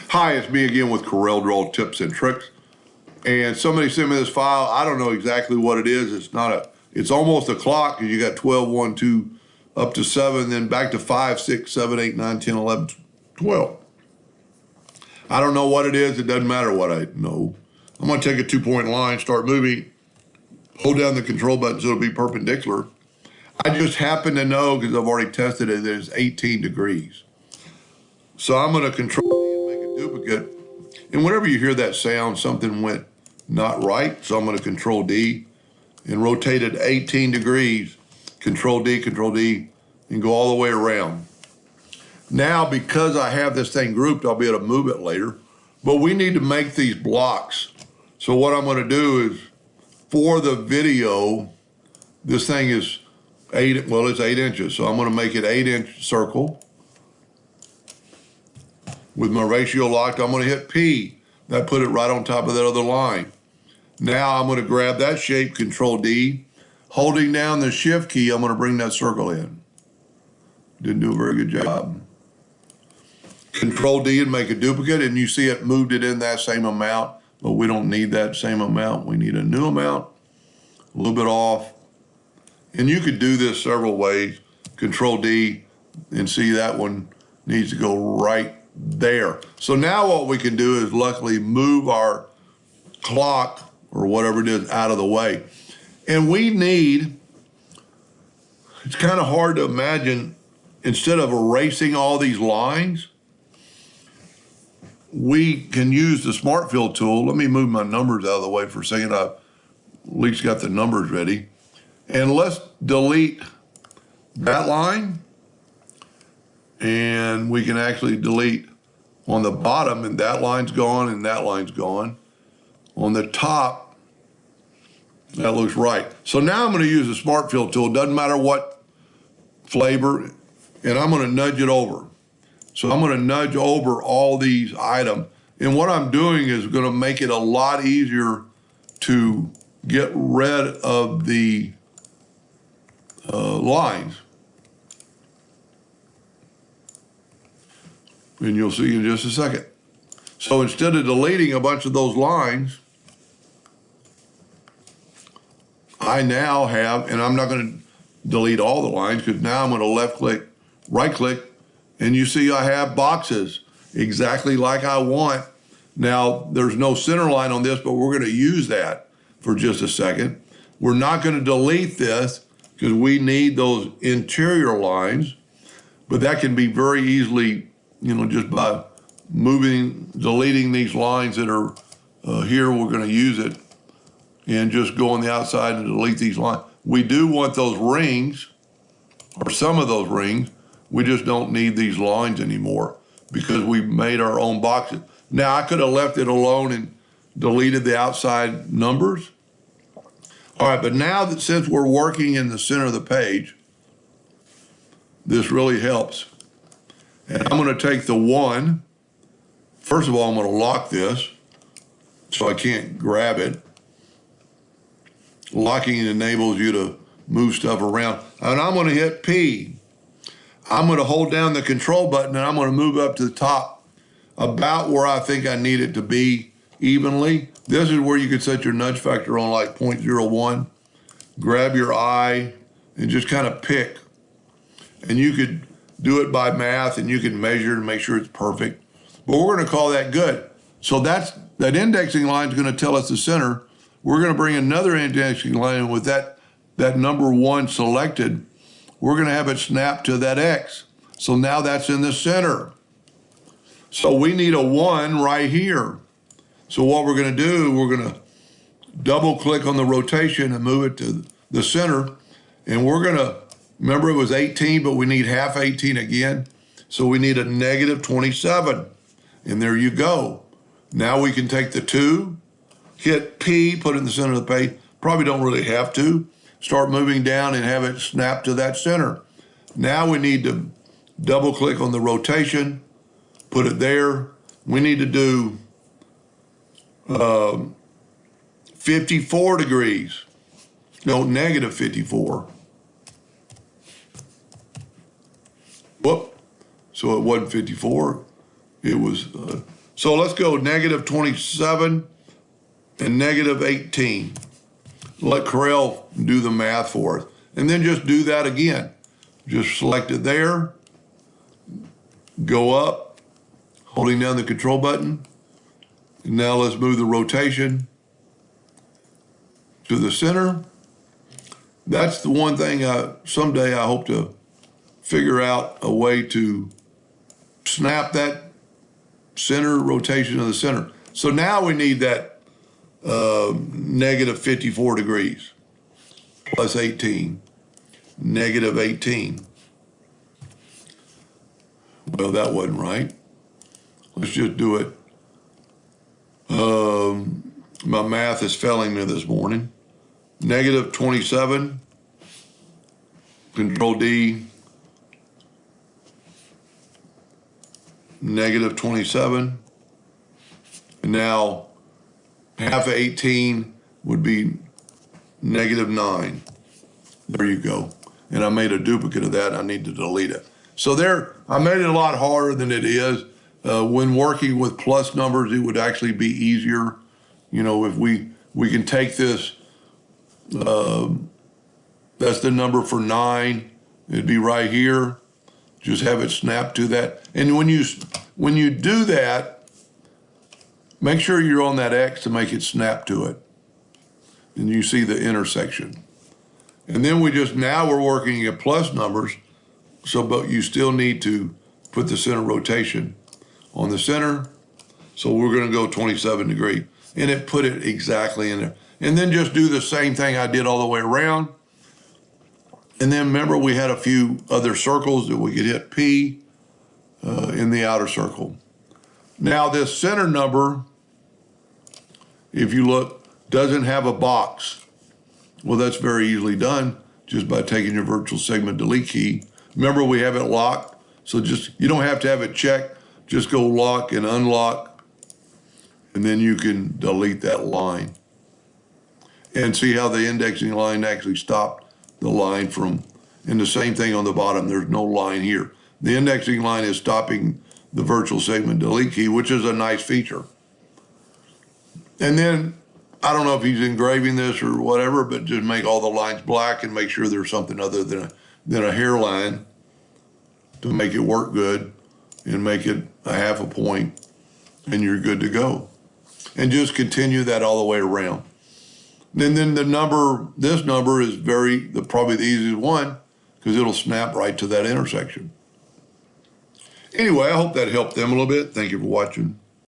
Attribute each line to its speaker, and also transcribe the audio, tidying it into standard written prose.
Speaker 1: Hi, it's me again with Corel Draw Tips and Tricks. And somebody sent me this file. I don't know exactly what it is. It's almost a clock because you got 12, 1, 2, up to 7, then back to 5, 6, 7, 8, 9, 10, 11, 12. I don't know what it is. It doesn't matter what I know. I'm going to take a 2-point line, start moving, hold down the control button so it'll be perpendicular. I just happen to know, because I've already tested it, there's 18 degrees. So I'm going to control D and make a duplicate. And whenever you hear that sound, something went not right. So I'm going to control D and rotate it 18 degrees. Control D, and go all the way around. Now, because I have this thing grouped, I'll be able to move it later. But we need to make these blocks. So what I'm going to do is, for the video, this thing is it's 8 inches. So I'm going to make it 8-inch circle. With my ratio locked, I'm going to hit P. That put it right on top of that other line. Now I'm going to grab that shape, Control D. Holding down the Shift key, I'm going to bring that circle in. Didn't do a very good job. Control D and make a duplicate, and you see it moved it in that same amount, but we don't need that same amount. We need a new amount, a little bit off. And you could do this several ways. Control D, and see that one needs to go right there. So now what we can do is luckily move our clock or whatever it is out of the way. And we need, it's kind of hard to imagine, instead of erasing all these lines, we can use the Smart Fill tool. Let me move my numbers out of the way for a second. I've at least got the numbers ready. And let's delete that line. And we can actually delete on the bottom, and that line's gone and that line's gone. On the top, that looks right. So now I'm going to use the Smart Fill tool. Doesn't matter what flavor, and I'm going to nudge it over. So I'm going to nudge over all these items. And what I'm doing is going to make it a lot easier to get rid of the lines. And you'll see in just a second. So instead of deleting a bunch of those lines, I now have, and I'm not going to delete all the lines because now I'm going to left click, right click, and you see I have boxes exactly like I want. Now there's no center line on this, but we're going to use that for just a second. We're not going to delete this because we need those interior lines, but that can be very easily, just by deleting these lines that are here, we're going to use it, and just go on the outside and delete these lines. We do want those rings, or some of those rings. We just don't need these lines anymore because we've made our own boxes. Now, I could have left it alone and deleted the outside numbers. All right, but now that since we're working in the center of the page, this really helps. And I'm going to take the 1. First of all, I'm going to lock this so I can't grab it. Locking enables you to move stuff around. And I'm going to hit P. I'm going to hold down the control button, and I'm going to move up to the top about where I think I need it to be evenly. This is where you could set your nudge factor on like 0.01. Grab your eye and just kind of pick. And you could do it by math, and you can measure and make sure it's perfect. But we're going to call that good. So that indexing line is going to tell us the center. We're going to bring another indexing line with that number 1 selected. We're going to have it snap to that X. So now that's in the center. So we need a 1 right here. So what we're going to do, we're going to double click on the rotation and move it to the center. And we're going to, remember it was 18, but we need half 18 again. So we need a -27. And there you go. Now we can take the 2, hit P, put it in the center of the page. Probably don't really have to. Start moving down and have it snap to that center. Now we need to double click on the rotation, put it there. We need to do 54 degrees. No, -54. Whoop. So it wasn't 54. It was So let's go negative 27 and negative 18. Let Corel do the math for us. And then just do that again. Just select it there, go up, holding down the control button. And now let's move the rotation to the center. That's the one thing someday I hope to figure out a way to snap that center rotation of the center. So now we need that negative 54 degrees plus 18, negative 18. Well, that wasn't right. Let's just do it. My math is failing me this morning. Negative 27, Control D, negative 27. And now half of 18 would be negative 9. There you go. And I made a duplicate of that. I need to delete it. So there, I made it a lot harder than it is. When working with plus numbers, it would actually be easier. You know, if we can take this, that's the number for 9. It'd be right here. Just have it snap to that. And when you do that, make sure you're on that X to make it snap to it. And you see the intersection. And then now we're working at plus numbers. So, but you still need to put the center rotation on the center. So we're going to go 27 degrees. And it put it exactly in there. And then just do the same thing I did all the way around. And then remember, we had a few other circles that we could hit P in the outer circle. Now this center number, if you look, doesn't have a box. Well, that's very easily done just by taking your virtual segment delete key. Remember, we have it locked. So you don't have to have it checked. Just go lock and unlock. And then you can delete that line. And see how the indexing line actually stopped the line from, and the same thing on the bottom, there's no line here. The indexing line is stopping the virtual segment delete key, which is a nice feature. And then, I don't know if he's engraving this or whatever, but just make all the lines black and make sure there's something other than a hairline to make it work good, and make it a half a point, and you're good to go. And just continue that all the way around. And then this number is probably the easiest one, because it'll snap right to that intersection. Anyway, I hope that helped them a little bit. Thank you for watching.